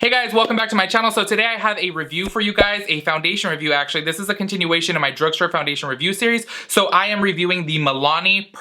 Hey guys, welcome back to my channel. So today I have a review for you guys, a foundation review actually. This is a continuation of my drugstore foundation review series. So I am reviewing the Milani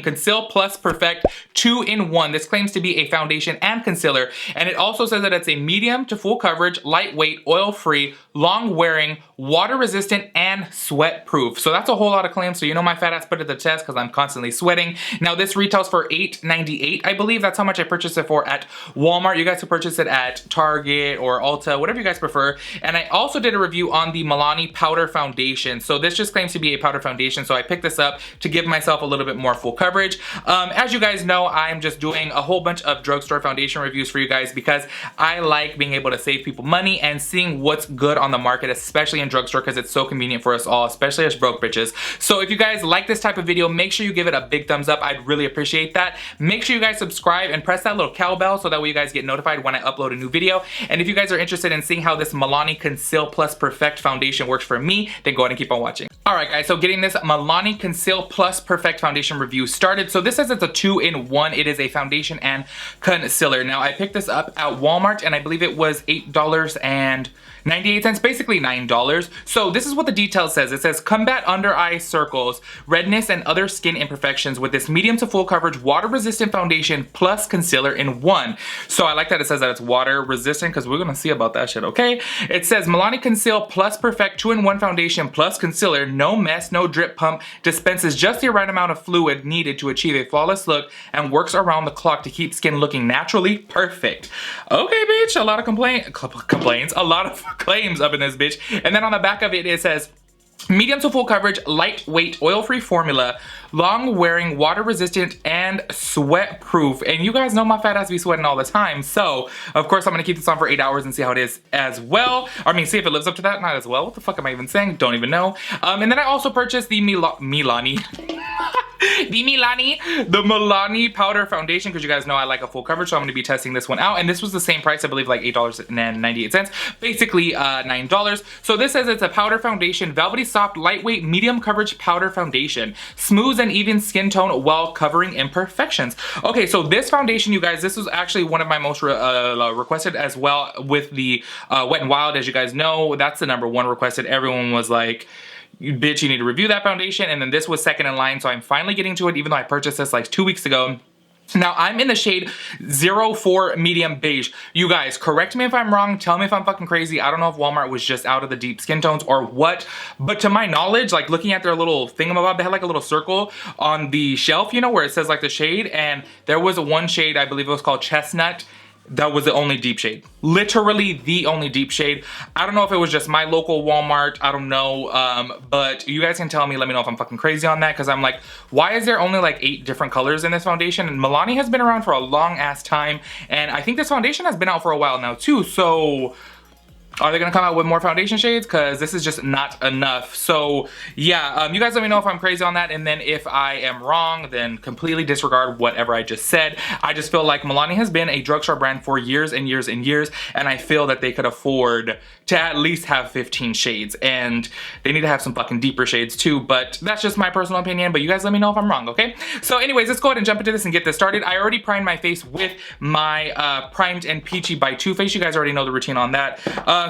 Conceal Plus Perfect 2-in-1. This claims to be a foundation and concealer, and it also says that it's a medium to full coverage, lightweight, oil-free, long-wearing, water-resistant, and sweat-proof. So that's a whole lot of claims, so you know my fat ass put it to the test because I'm constantly sweating. Now this retails for $8.98, I believe. That's how much I purchased it for at Walmart. You guys can purchase it at Target or Ulta, whatever you guys prefer. And I also did a review on the Milani Powder Foundation. So this just claims to be a powder foundation, so I picked this up to give myself a little bit more full coverage. As you guys know, I'm just doing a whole bunch of drugstore foundation reviews for you guys because I like being able to save people money and seeing what's good on the market, especially in drugstore, because it's so convenient for us all, especially as broke bitches. So if you guys like this type of video, make sure you give it a big thumbs up. I'd really appreciate that. Make sure you guys subscribe and press that little cowbell so that way you guys get notified when I upload a new video. And if you guys are interested in seeing how this Milani Conceal Plus Perfect foundation works for me, then go ahead and keep on watching. Alright guys, so getting this Milani Conceal Plus Perfect foundation review started. So this says it's a 2-in-1. It is a foundation and concealer. Now I picked this up at Walmart and I believe it was $8.98, basically $9. So this is what the detail says. It says combat under eye circles, redness, and other skin imperfections with this medium to full coverage water resistant foundation plus concealer in one. So I like that it says that it's water resistant because we're gonna see about that shit, okay? It says Milani Conceal Plus Perfect 2-in-1 foundation plus concealer, no mess, no drip pump, dispenses just the right amount of fluid needed to achieve a flawless look and works around the clock to keep skin looking naturally perfect. Okay, bitch, a lot of complaints, a lot of claims up in this bitch. And then on the back of it, it says medium to full coverage, lightweight, oil-free formula, long-wearing, water-resistant, and sweat-proof. And you guys know my fat ass be sweating all the time. So, of course, I'm gonna keep this on for 8 hours and see how it is as well. I mean, see if it lives up to that. Not as well. What the fuck am I even saying? Don't even know. And then I also purchased the Milani Powder Foundation because you guys know I like a full coverage, so I'm going to be testing this one out. And this was the same price, I believe, like $8.98, basically $9. So this says it's a powder foundation, velvety soft, lightweight, medium coverage powder foundation, smooths and even skin tone while covering imperfections. Okay, so this foundation, you guys, this was actually one of my most requested as well with the Wet n Wild. As you guys know, that's the #1 requested. Everyone was like, bitch, you need to review that foundation. And then this was second in line, so I'm finally getting to it, even though I purchased this like 2 weeks ago. Now, I'm in the shade 04 Medium Beige. You guys, correct me if I'm wrong, tell me if I'm fucking crazy. I don't know if Walmart was just out of the deep skin tones or what, but to my knowledge, like looking at their little thingamabob, they had like a little circle on the shelf, you know, where it says like the shade, and there was one shade, I believe it was called Chestnut. That was the only deep shade. Literally the only deep shade. I don't know if it was just my local Walmart. I don't know. But you guys can tell me, let me know if I'm fucking crazy on that. Because I'm like, why is there only like 8 different colors in this foundation? And Milani has been around for a long ass time. And I think this foundation has been out for a while now too. So are they gonna come out with more foundation shades? Because this is just not enough. So yeah, you guys let me know if I'm crazy on that, and then if I am wrong, then completely disregard whatever I just said. I just feel like Milani has been a drugstore brand for years and years and years, and I feel that they could afford to at least have 15 shades, and they need to have some fucking deeper shades too, but that's just my personal opinion. But you guys let me know if I'm wrong, okay? So anyways, let's go ahead and jump into this and get this started. I already primed my face with my Primed and Peachy by Too Faced. You guys already know the routine on that.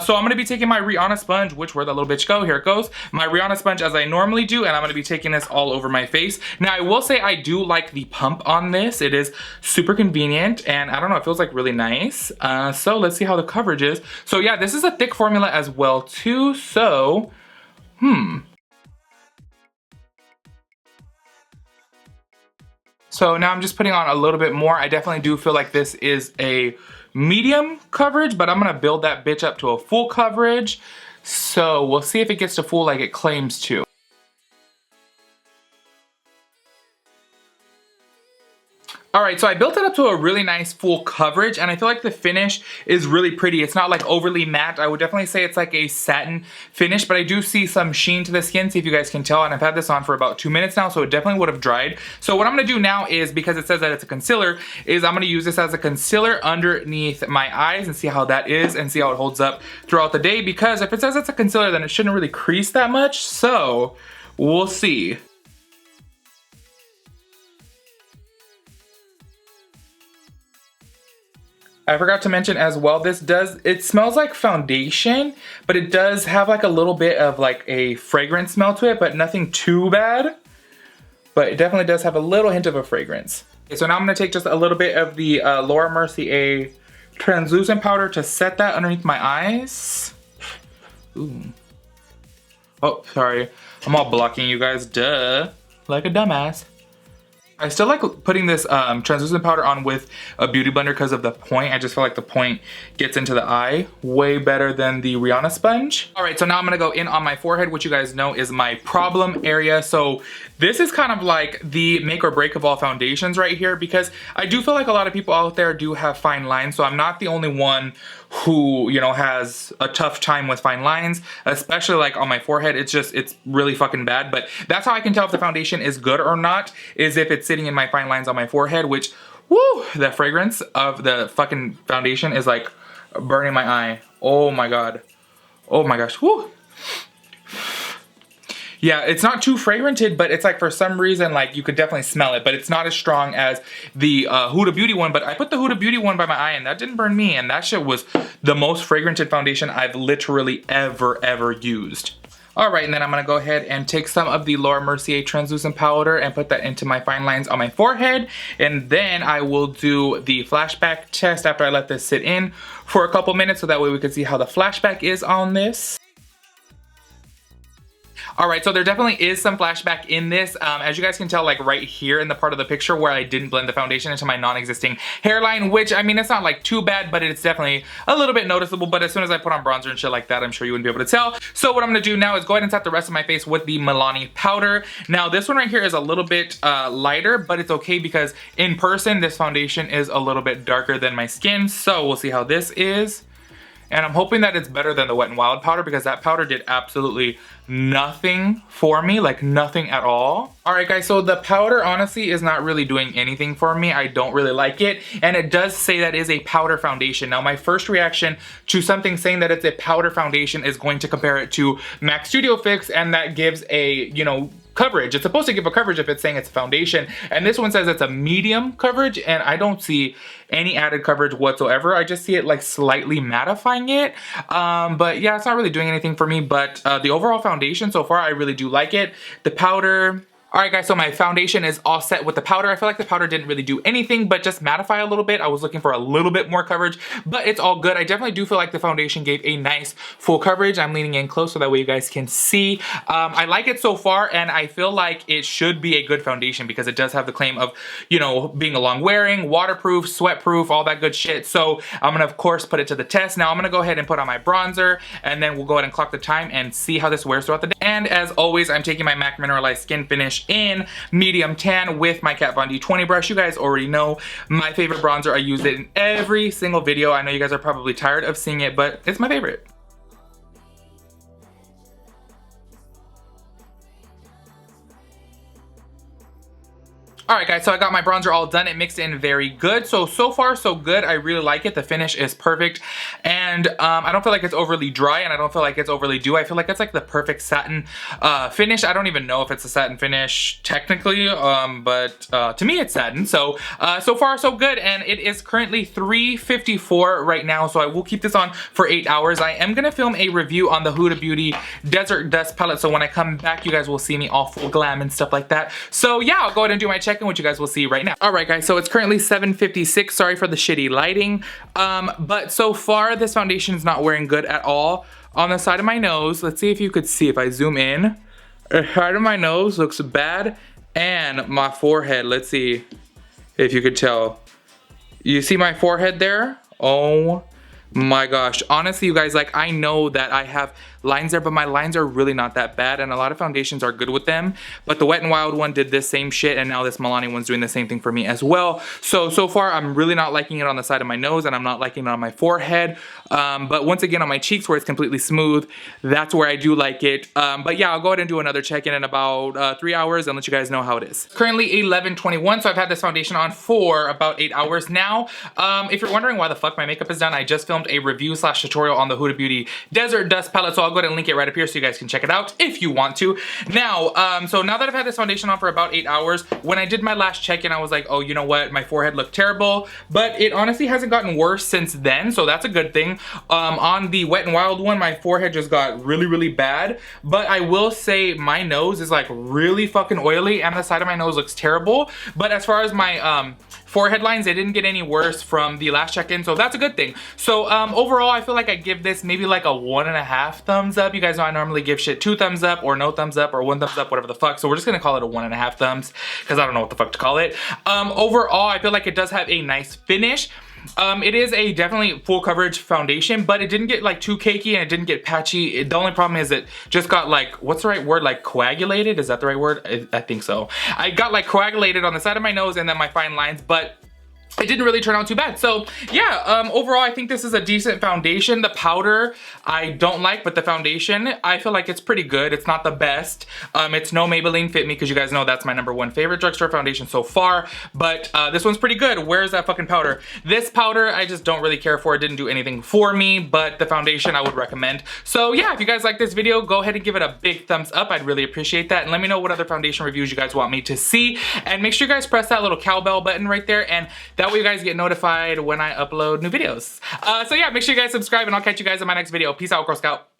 So I'm gonna be taking my Rihanna sponge, which where'd that little bitch go? Here it goes. My Rihanna sponge as I normally do, and I'm gonna be taking this all over my face. Now I will say I do like the pump on this. It is super convenient, and I don't know, it feels like really nice. So let's see how the coverage is. So yeah, this is a thick formula as well too, so, So now I'm just putting on a little bit more. I definitely do feel like this is a medium coverage, but I'm gonna build that bitch up to a full coverage. So we'll see if it gets to full like it claims to. Alright, so I built it up to a really nice full coverage, and I feel like the finish is really pretty. It's not like overly matte. I would definitely say it's like a satin finish, but I do see some sheen to the skin, see if you guys can tell, and I've had this on for about 2 minutes now, so it definitely would have dried. So what I'm going to do now is, because it says that it's a concealer, is I'm going to use this as a concealer underneath my eyes and see how that is and see how it holds up throughout the day, because if it says it's a concealer, then it shouldn't really crease that much, so we'll see. I forgot to mention as well, it smells like foundation, but it does have like a little bit of like a fragrance smell to it, but nothing too bad. But it definitely does have a little hint of a fragrance. Okay, so now I'm gonna take just a little bit of the Laura Mercier translucent powder to set that underneath my eyes. Ooh. Oh, sorry. I'm all blocking you guys, duh. Like a dumbass. I still like putting this translucent powder on with a beauty blender because of the point. I just feel like the point gets into the eye way better than the Rihanna sponge. All right, so now I'm gonna go in on my forehead, which you guys know is my problem area. So this is kind of like the make or break of all foundations right here, because I do feel like a lot of people out there do have fine lines. So I'm not the only one who, you know, has a tough time with fine lines, especially like on my forehead. It's really fucking bad. But that's how I can tell if the foundation is good or not, is if it's sitting in my fine lines on my forehead, which, woo, the fragrance of the fucking foundation is like burning my eye. Oh my God. Oh my gosh, woo. Yeah, it's not too fragranted, but it's like for some reason, like you could definitely smell it, but it's not as strong as the Huda Beauty one. But I put the Huda Beauty one by my eye and that didn't burn me. And that shit was the most fragranted foundation I've literally ever used. All right, and then I'm gonna go ahead and take some of the Laura Mercier translucent powder and put that into my fine lines on my forehead. And then I will do the flashback test after I let this sit in for a couple minutes so that way we can see how the flashback is on this. All right, so there definitely is some flashback in this. As you guys can tell, like right here in the part of the picture where I didn't blend the foundation into my non-existing hairline, which, I mean, it's not like too bad, but it's definitely a little bit noticeable. But as soon as I put on bronzer and shit like that, I'm sure you wouldn't be able to tell. So what I'm gonna do now is go ahead and set the rest of my face with the Milani powder. Now, this one right here is a little bit lighter, but it's okay because in person, this foundation is a little bit darker than my skin. So we'll see how this is. And I'm hoping that it's better than the Wet n Wild powder because that powder did absolutely nothing for me, like nothing at all. All right, guys, so the powder honestly is not really doing anything for me. I don't really like it. And it does say that is a powder foundation. Now, my first reaction to something saying that it's a powder foundation is going to compare it to MAC Studio Fix, and that gives a, you know, coverage. It's supposed to give a coverage if it's saying it's a foundation, and this one says it's a medium coverage, and I don't see any added coverage whatsoever. I just see it like slightly mattifying it, but yeah, it's not really doing anything for me. But the overall foundation so far, I really do like it. The powder, all right, guys, so my foundation is all set with the powder. I feel like the powder didn't really do anything but just mattify a little bit. I was looking for a little bit more coverage, but it's all good. I definitely do feel like the foundation gave a nice full coverage. I'm leaning in close so that way you guys can see. I like it so far, and I feel like it should be a good foundation because it does have the claim of, you know, being a long wearing, waterproof, sweat proof, all that good shit. So I'm gonna, of course, put it to the test. Now I'm gonna go ahead and put on my bronzer, and then we'll go ahead and clock the time and see how this wears throughout the day. And as always, I'm taking my MAC Mineralized Skin Finish in medium tan with my Kat Von D 20 brush. You guys already know my favorite bronzer. I use it in every single video. I know you guys are probably tired of seeing it, but it's my favorite. All right, guys, so I got my bronzer all done. It mixed in very good. So far, so good. I really like it. The finish is perfect. And I don't feel like it's overly dry, and I don't feel like it's overly dewy. I feel like it's like the perfect satin finish. I don't even know if it's a satin finish technically, but to me, it's satin. So far, so good. And it is currently 3:54 right now. So I will keep this on for 8 hours. I am gonna film a review on the Huda Beauty Desert Dust palette. So when I come back, you guys will see me all full glam and stuff like that. So yeah, I'll go ahead and do my check, which you guys will see right now. All right, guys, so it's currently 7:56. Sorry for the shitty lighting, but so far this foundation is not wearing good at all. On the side of my nose, let's see if you could see if I zoom in. The side of my nose looks bad, and my forehead, let's see if you could tell. You see my forehead there? Oh my gosh. Honestly, you guys, like, I know that I have lines there, but my lines are really not that bad, and a lot of foundations are good with them. But the Wet n Wild one did this same shit, and now this Milani one's doing the same thing for me as well. So far, I'm really not liking it on the side of my nose, and I'm not liking it on my forehead. But once again, on my cheeks where it's completely smooth, that's where I do like it. But yeah, I'll go ahead and do another check-in in about 3 hours and let you guys know how it is. Currently 11:21, so I've had this foundation on for about 8 hours now. If you're wondering why the fuck my makeup is done, I just filmed filmed a review slash tutorial on the Huda Beauty Desert Dust Palette, so I'll go ahead and link it right up here so you guys can check it out if you want to. Now, so now that I've had this foundation on for about 8 hours, when I did my last check-in, I was like, oh, you know what? My forehead looked terrible, but it honestly hasn't gotten worse since then, so that's a good thing. On the Wet n Wild one, my forehead just got really, really bad, but I will say my nose is like really fucking oily and the side of my nose looks terrible. But as far as my forehead lines, they didn't get any worse from the last check-in, so that's a good thing. So overall, I feel like I give this maybe like a 1.5 thumbs up. You guys know I normally give shit 2 thumbs up or no thumbs up or 1 thumbs up, whatever the fuck. So we're just gonna call it a 1.5 thumbs because I don't know what the fuck to call it. Overall, I feel like it does have a nice finish. It is a definitely full coverage foundation, but it didn't get like too cakey and it didn't get patchy. The only problem is it just got like, what's the right word? Like coagulated? Is that the right word? I think so. I got like coagulated on the side of my nose and then my fine lines, but it didn't really turn out too bad. So yeah, overall, I think this is a decent foundation. The powder, I don't like, but the foundation, I feel like it's pretty good. It's not the best. It's no Maybelline Fit Me, because you guys know that's my #1 favorite drugstore foundation so far, but this one's pretty good. Where's that fucking powder? This powder, I just don't really care for. It didn't do anything for me, but the foundation I would recommend. So yeah, if you guys like this video, go ahead and give it a big thumbs up. I'd really appreciate that. And let me know what other foundation reviews you guys want me to see. And make sure you guys press that little cowbell button right there, and that way you guys get notified when I upload new videos. So yeah, make sure you guys subscribe, and I'll catch you guys in my next video. Peace out, Girl Scout.